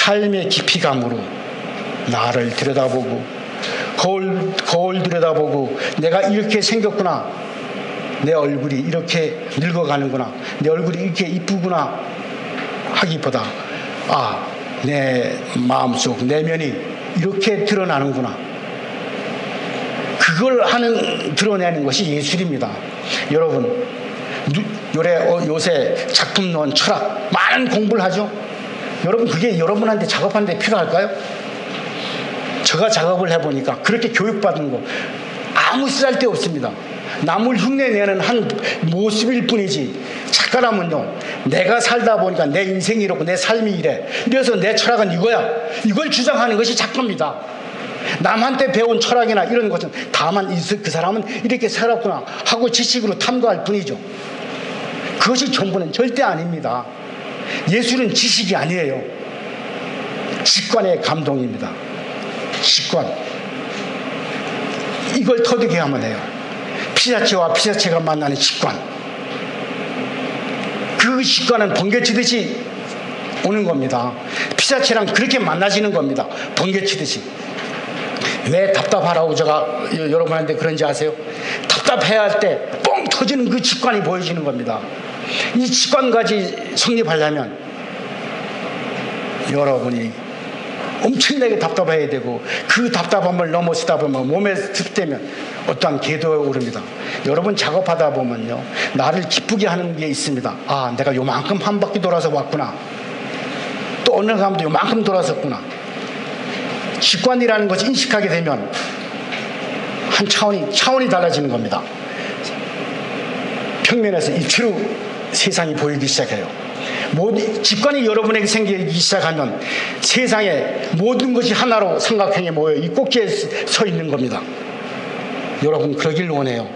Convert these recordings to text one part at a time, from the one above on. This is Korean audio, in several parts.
삶의 깊이감으로 나를 들여다보고 거울 들여다보고 내가 이렇게 생겼구나, 내 얼굴이 이렇게 늙어가는구나, 내 얼굴이 이렇게 이쁘구나 하기보다 내 마음속 내면이 이렇게 드러나는구나, 그걸 드러내는 것이 예술입니다. 여러분, 요새 작품론, 철학 많은 공부를 하죠. 여러분, 그게 여러분한테 작업하는데 필요할까요? 제가 작업을 해보니까 그렇게 교육받은 거 아무 쓰잘데 없습니다. 남을 흉내내는 한 모습일 뿐이지, 작가라면요, 내가 살다 보니까 내 인생이 이렇고 내 삶이 이래, 이래서 내 철학은 이거야, 이걸 주장하는 것이 작가입니다. 남한테 배운 철학이나 이런 것은 다만 그 사람은 이렇게 살았구나 하고 지식으로 탐구할 뿐이죠. 그것이 전부는 절대 아닙니다. 예술은 지식이 아니에요. 직관의 감동입니다. 직관. 이걸 터득해야 하면 해요. 피사체와 피사체가 만나는 직관. 그 직관은 번개치듯이 오는 겁니다. 피사체랑 그렇게 만나지는 겁니다. 번개치듯이. 왜 답답하라고 제가 여러분한테 그런지 아세요? 답답해야 할 때 뻥 터지는 그 직관이 보여지는 겁니다. 이 직관까지 성립하려면 여러분이 엄청나게 답답해야 되고, 그 답답함을 넘어서다 보면 몸에 습되면 어떠한 궤도에 오릅니다. 여러분, 작업하다 보면요, 나를 기쁘게 하는 게 있습니다. 내가 요만큼 한 바퀴 돌아서 왔구나, 또 어느 사람도 요만큼 돌아섰구나. 직관이라는 것을 인식하게 되면 한 차원이 달라지는 겁니다. 평면에서 입체로 세상이 보이기 시작해요. 직관이 여러분에게 생기기 시작하면 세상의 모든 것이 하나로 삼각형에 모여 이 꼭지에 서 있는 겁니다. 여러분, 그러길 원해요.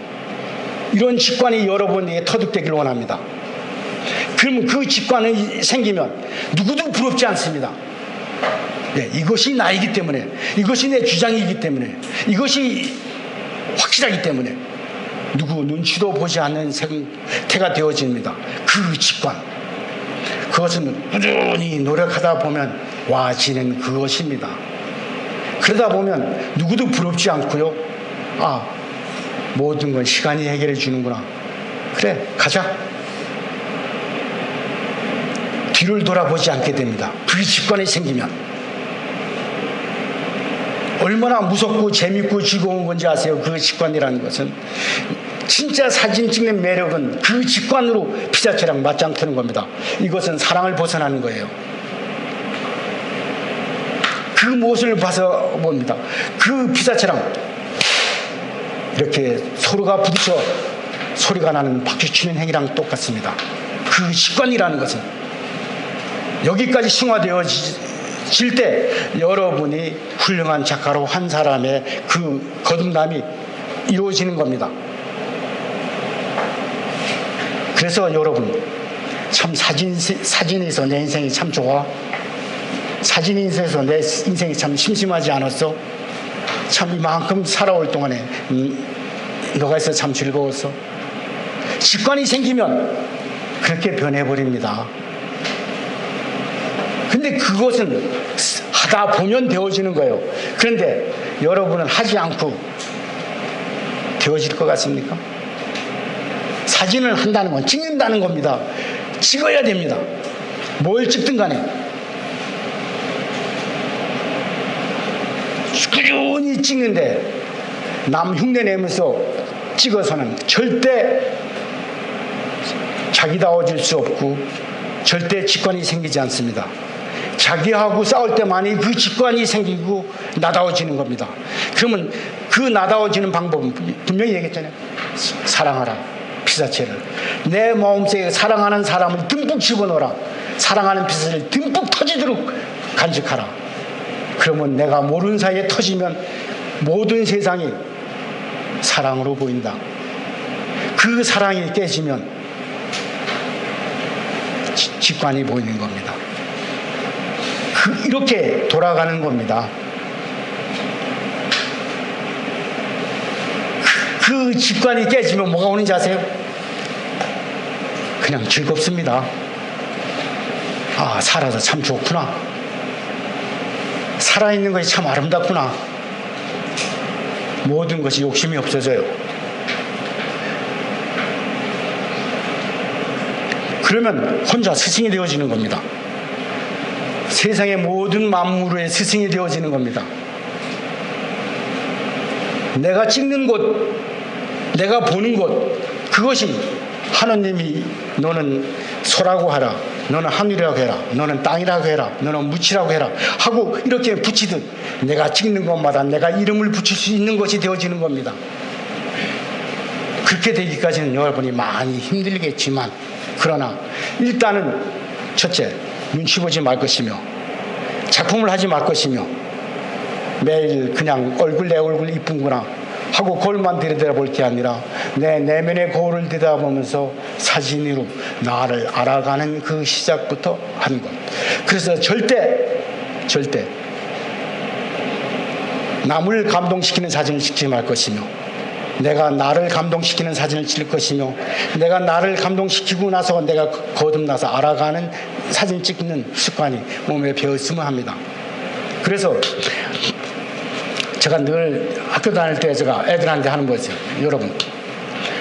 이런 직관이 여러분에게 터득되길 원합니다. 그러면 그 직관이 생기면 누구도 부럽지 않습니다. 이것이 나이기 때문에, 이것이 내 주장이기 때문에, 이것이 확실하기 때문에 누구 눈치도 보지 않는 생태가 되어집니다. 그 직관, 그것은 꾸준히 노력하다 보면 와지는 그것입니다. 그러다 보면 누구도 부럽지 않고요, 모든 건 시간이 해결해 주는구나, 그래 가자, 뒤를 돌아보지 않게 됩니다. 그 직관이 생기면. 얼마나 무섭고 재밌고 즐거운 건지 아세요? 그 직관이라는 것은. 진짜 사진 찍는 매력은 그 직관으로 피사체랑 맞짱 뜨는 겁니다. 이것은 사랑을 벗어나는 거예요. 그 모습을 봐서 봅니다. 그 피사체랑 이렇게 서로가 부딪혀 소리가 나는 박수 치는 행위랑 똑같습니다. 그 직관이라는 것은 여기까지 승화되어질 때 여러분이 훌륭한 작가로 한 사람의 그 거듭남이 이루어지는 겁니다. 그래서 여러분, 참 사진에서 내 인생이 참 좋아? 사진에서 내 인생이 참 심심하지 않았어? 참 이만큼 살아올 동안에 너가 있어 참 즐거웠어? 직관이 생기면 그렇게 변해버립니다. 근데 그것은 하다 보면 되어지는 거예요. 그런데 여러분은 하지 않고 되어질 것 같습니까? 사진을 한다는 건 찍는다는 겁니다. 찍어야 됩니다. 뭘 찍든 간에 꾸준히 찍는데 남 흉내 내면서 찍어서는 절대 자기다워질 수 없고 절대 직관이 생기지 않습니다. 자기하고 싸울 때만이 그 직관이 생기고 나다워지는 겁니다. 그러면 그 나다워지는 방법은 분명히 얘기했잖아요. 사랑하라. 피사체를 내 마음속에 사랑하는 사람을 듬뿍 집어넣어라. 사랑하는 피사체를 듬뿍 터지도록 간직하라. 그러면 내가 모르는 사이에 터지면 모든 세상이 사랑으로 보인다. 그 사랑이 깨지면 직관이 보이는 겁니다. 이렇게 돌아가는 겁니다. 그 직관이 깨지면 뭐가 오는지 아세요? 그냥 즐겁습니다. 살아서 참 좋구나. 살아있는 것이 참 아름답구나. 모든 것이 욕심이 없어져요. 그러면 혼자 스승이 되어지는 겁니다. 세상의 모든 만물의 스승이 되어지는 겁니다. 내가 찍는 곳, 내가 보는 곳, 그것이 하느님이 너는 소라고 하라, 너는 하늘이라고 해라, 너는 땅이라고 해라, 너는 무치라고 해라 하고 이렇게 붙이듯 내가 찍는 것마다 내가 이름을 붙일 수 있는 것이 되어지는 겁니다. 그렇게 되기까지는 여러분이 많이 힘들겠지만, 그러나 일단은 첫째, 눈치 보지 말 것이며 작품을 하지 말 것이며 매일 그냥 내 얼굴 이쁜구나 하고 거울만 들여다볼 게 아니라 내 내면의 거울을 들여다보면서 사진으로 나를 알아가는 그 시작부터 하는 것. 그래서 절대 남을 감동시키는 사진을 찍지 말 것이며, 내가 나를 감동시키는 사진을 찍을 것이며, 내가 나를 감동시키고 나서 내가 거듭나서 알아가는 사진 찍는 습관이 몸에 배었으면 합니다. 그래서 제가 늘 학교 다닐 때 제가 애들한테 하는 거였어요. 여러분,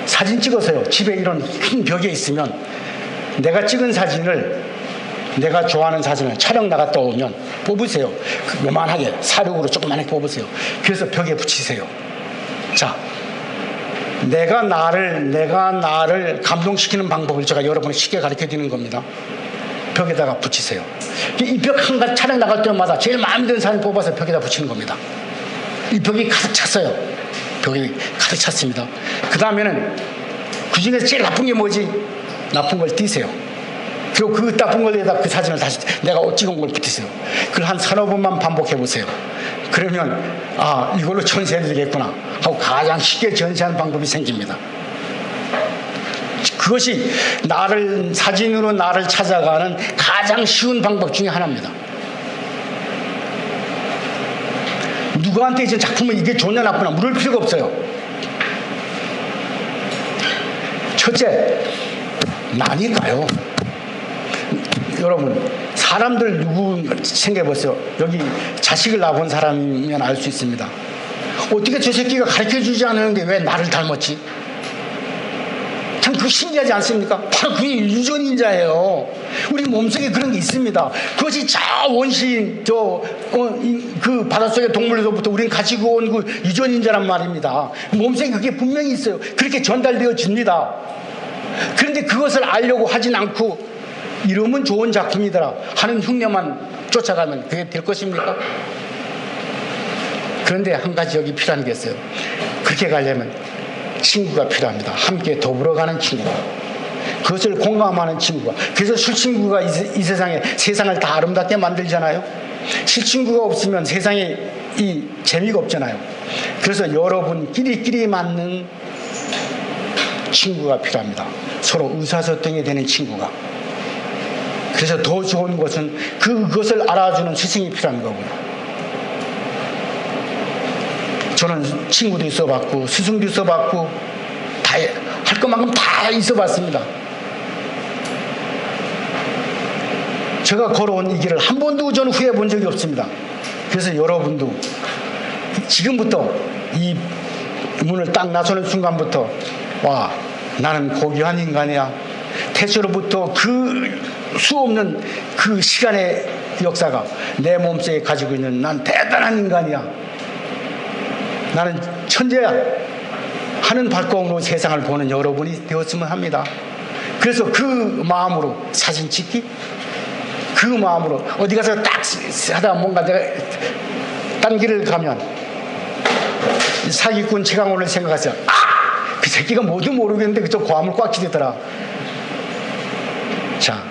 사진 찍어서요, 집에 이런 큰 벽에 있으면 내가 찍은 사진을, 내가 좋아하는 사진을 촬영 나갔다 오면 뽑으세요. 요만하게 사륙으로 조그만하게 뽑으세요. 그래서 벽에 붙이세요. 자, 내가 나를 감동시키는 방법을 제가 여러분에 쉽게 가르쳐 드리는 겁니다. 벽에다가 붙이세요. 이 벽 한 가지 촬영 나갈 때마다 제일 마음에 드는 사진 뽑아서 벽에다 붙이는 겁니다. 이 벽이 가득 찼어요. 벽이 가득 찼습니다. 그 다음에는 그 중에서 제일 나쁜 게 뭐지? 나쁜 걸 띄세요. 그리고 그 나쁜 걸에다 그 사진을 다시 내가 찍은 걸 붙이세요. 그걸 한 3-4번만 반복해 보세요. 그러면 이걸로 전시해야 되겠구나 하고 가장 쉽게 전시하는 방법이 생깁니다. 그것이 사진으로 나를 찾아가는 가장 쉬운 방법 중에 하나입니다. 누구한테 이제 작품은 이게 좋냐 나쁘냐 물을 필요가 없어요. 첫째, 나니까요. 여러분, 사람들 누구 생각해보세요. 여기 자식을 낳아본 사람이면 알 수 있습니다. 어떻게 저 새끼가 가르쳐주지 않았는데 왜 나를 닮았지? 참 그거 신기하지 않습니까? 바로 그게 유전인자예요. 우리 몸속에 그런 게 있습니다. 그것이 저 원시인, 그 바닷속의 동물로부터 우리는 가지고 온 그 유전인자란 말입니다. 몸속에 그게 분명히 있어요. 그렇게 전달되어 줍니다. 그런데 그것을 알려고 하진 않고 이러면 좋은 작품이더라 하는 흉내만 쫓아가면 그게 될 것입니까? 그런데 한 가지 여기 필요한 게 있어요. 그렇게 가려면 친구가 필요합니다. 함께 더불어가는 친구가, 그것을 공감하는 친구가. 그래서 술친구가 이 세상을 다 아름답게 만들잖아요. 실친구가 없으면 세상에 이 재미가 없잖아요. 그래서 여러분끼리 맞는 친구가 필요합니다. 서로 의사소통이 되는 친구가. 그래서 더 좋은 것은 그것을 알아주는 스승이 필요한 거고요. 저는 친구도 있어봤고 스승도 있어봤고 다 할 것만큼 다 있어봤습니다. 제가 걸어온 이 길을 한 번도 저는 후회해 본 적이 없습니다. 그래서 여러분도 지금부터 이 문을 딱 나서는 순간부터 나는 고귀한 인간이야. 태초로부터 그 수없는 그 시간의 역사가 내 몸속에 가지고 있는 난 대단한 인간이야. 나는 천재야 하는 발걸음으로 세상을 보는 여러분이 되었으면 합니다. 그래서 그 마음으로 사진 찍기, 그 마음으로 어디 가서 딱 하다 뭔가 내가 딴 길을 가면 사기꾼 최강호를 생각하세요. 그 새끼가 뭐든 모르겠는데 그저 고함을 꽉 쥐더라. 자,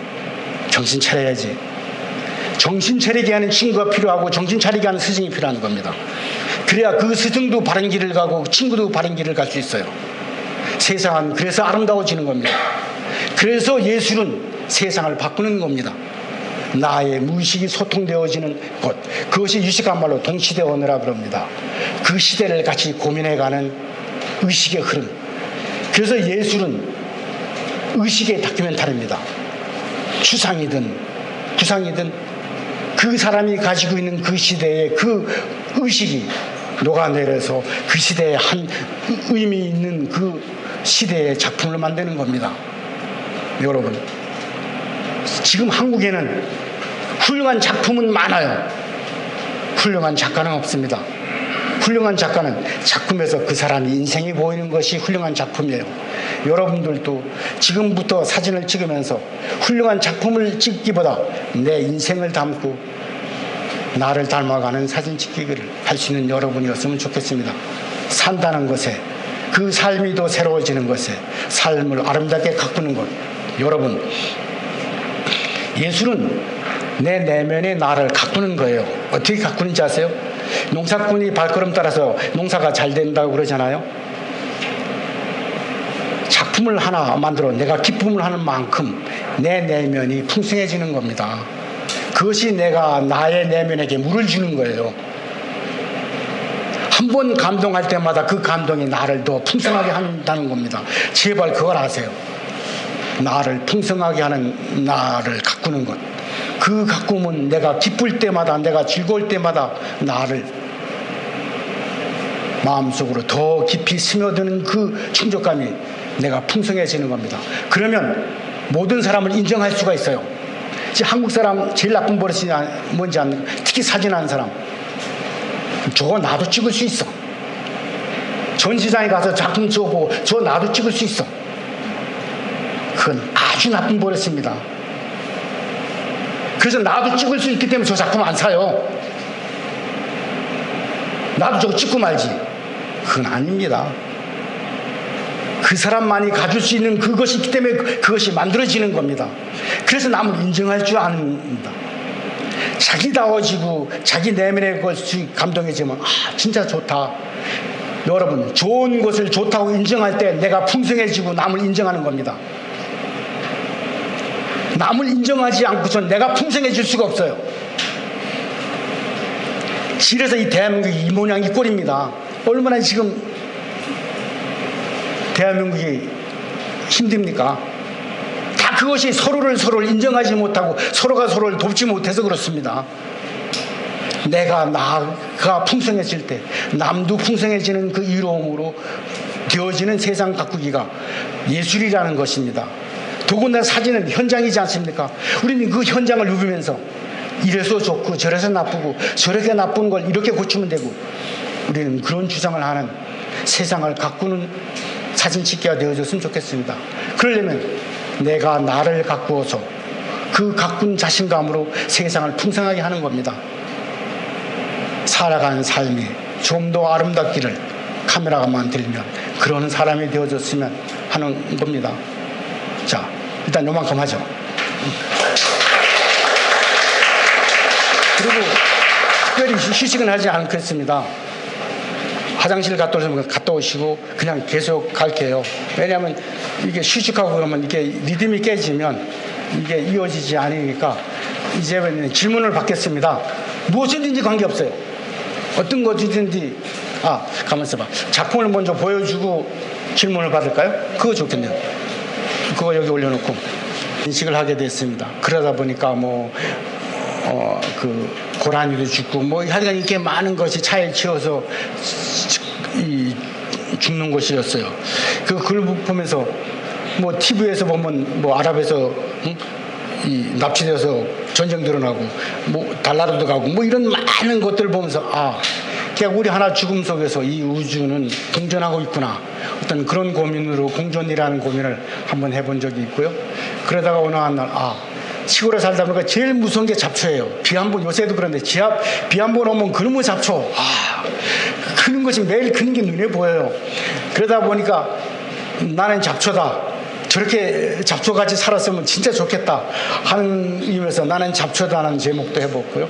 정신 차려야지. 정신 차리게 하는 친구가 필요하고 정신 차리게 하는 스승이 필요한 겁니다. 그래야 그 스승도 바른 길을 가고 친구도 바른 길을 갈 수 있어요. 세상은 그래서 아름다워지는 겁니다. 그래서 예술은 세상을 바꾸는 겁니다. 나의 무의식이 소통되어지는 것, 그것이 유식한 말로 동시대 언어라 그럽니다. 그 시대를 같이 고민해가는 의식의 흐름. 그래서 예술은 의식의 다큐멘터리입니다. 추상이든 구상이든 그 사람이 가지고 있는 그 시대의 그 의식이 녹아내려서 그 시대에 한 의미 있는 그 시대의 작품을 만드는 겁니다. 여러분, 지금 한국에는 훌륭한 작품은 많아요. 훌륭한 작가는 없습니다. 훌륭한 작가는 작품에서 그 사람의 인생이 보이는 것이 훌륭한 작품이에요. 여러분들도 지금부터 사진을 찍으면서 훌륭한 작품을 찍기보다 내 인생을 담고 나를 닮아가는 사진 찍기를 할 수 있는 여러분이었으면 좋겠습니다. 산다는 것에, 그 삶이 더 새로워지는 것에, 삶을 아름답게 가꾸는 것. 여러분, 예술은 내 내면의 나를 가꾸는 거예요. 어떻게 가꾸는지 아세요? 농사꾼이 발걸음 따라서 농사가 잘 된다고 그러잖아요. 작품을 하나 만들어 내가 기쁨을 하는 만큼 내 내면이 풍성해지는 겁니다. 그것이 내가 나의 내면에게 물을 주는 거예요. 한 번 감동할 때마다 그 감동이 나를 더 풍성하게 한다는 겁니다. 제발 그걸 아세요. 나를 풍성하게 하는 나를 가꾸는 것. 그 가꿈은 내가 기쁠 때마다, 내가 즐거울 때마다 나를 마음속으로 더 깊이 스며드는 그 충족감이 내가 풍성해지는 겁니다. 그러면 모든 사람을 인정할 수가 있어요. 한국 사람 제일 나쁜 버릇이 뭔지 아는, 특히 사진하는 사람. 저거 나도 찍을 수 있어. 전시장에 가서 작품 찍어보고 저거 나도 찍을 수 있어. 그건 아주 나쁜 버릇입니다. 그래서 나도 찍을 수 있기 때문에 저 작품 안 사요. 나도 저거 찍고 말지. 그건 아닙니다. 그 사람만이 가질 수 있는 그것이 있기 때문에 그것이 만들어지는 겁니다. 그래서 남을 인정할 줄 압니다. 자기다워지고 자기 내면의 것이 감동해지면 진짜 좋다. 여러분, 좋은 것을 좋다고 인정할 때 내가 풍성해지고 남을 인정하는 겁니다. 남을 인정하지 않고선 내가 풍성해질 수가 없어요. 이래서 이 대한민국이 이 모양 이 꼴입니다. 얼마나 지금 대한민국이 힘듭니까? 다 그것이 서로를 인정하지 못하고 서로가 서로를 돕지 못해서 그렇습니다. 나가 풍성해질 때 남도 풍성해지는 그 이로움으로 되어지는 세상 가꾸기가 예술이라는 것입니다. 더군다나 사진은 현장이지 않습니까? 우리는 그 현장을 누비면서 이래서 좋고 저래서 나쁘고 저렇게 나쁜 걸 이렇게 고치면 되고, 우리는 그런 주장을 하는 세상을 가꾸는 사진 찍기가 되어줬으면 좋겠습니다. 그러려면 내가 나를 가꾸어서 그 가꾼 자신감으로 세상을 풍성하게 하는 겁니다. 살아가는 삶이 좀 더 아름답기를 카메라가만 들면 그러는 사람이 되어줬으면 하는 겁니다. 자, 일단 요만큼 하죠. 그리고 특별히 휴식은 하지 않겠습니다. 화장실 갔다 오시고 그냥 계속 갈게요. 왜냐하면 이게 휴식하고 그러면 이게 리듬이 깨지면 이게 이어지지 않으니까 이제는 질문을 받겠습니다. 무엇이든지 관계없어요. 어떤 것이든지. 가만 있어봐. 작품을 먼저 보여주고 질문을 받을까요? 그거 좋겠네요. 그거 여기 올려놓고 인식을 하게 됐습니다. 그러다 보니까 그 고라니도 죽고 하여간 이렇게 많은 것이 차에 치여서 죽는 것이었어요. 그걸 보면서 TV에서 보면 아랍에서 납치돼서 전쟁 드러나고 달나라도 가고 이런 많은 것들을 보면서 그냥 우리 하나 죽음 속에서 이 우주는 공존하고 있구나, 어떤 그런 고민으로 공존이라는 고민을 한번 해본 적이 있고요. 그러다가 어느 한 날 시골에 살다 보니까 제일 무서운 게 잡초예요. 비 한 번, 요새도 그런데 비 한 번 오면 그놈의 잡초, 크는 것이 매일 크는 게 눈에 보여요. 그러다 보니까 나는 잡초다, 저렇게 잡초같이 살았으면 진짜 좋겠다 하는 의미에서 나는 잡초다라는 제목도 해봤고요.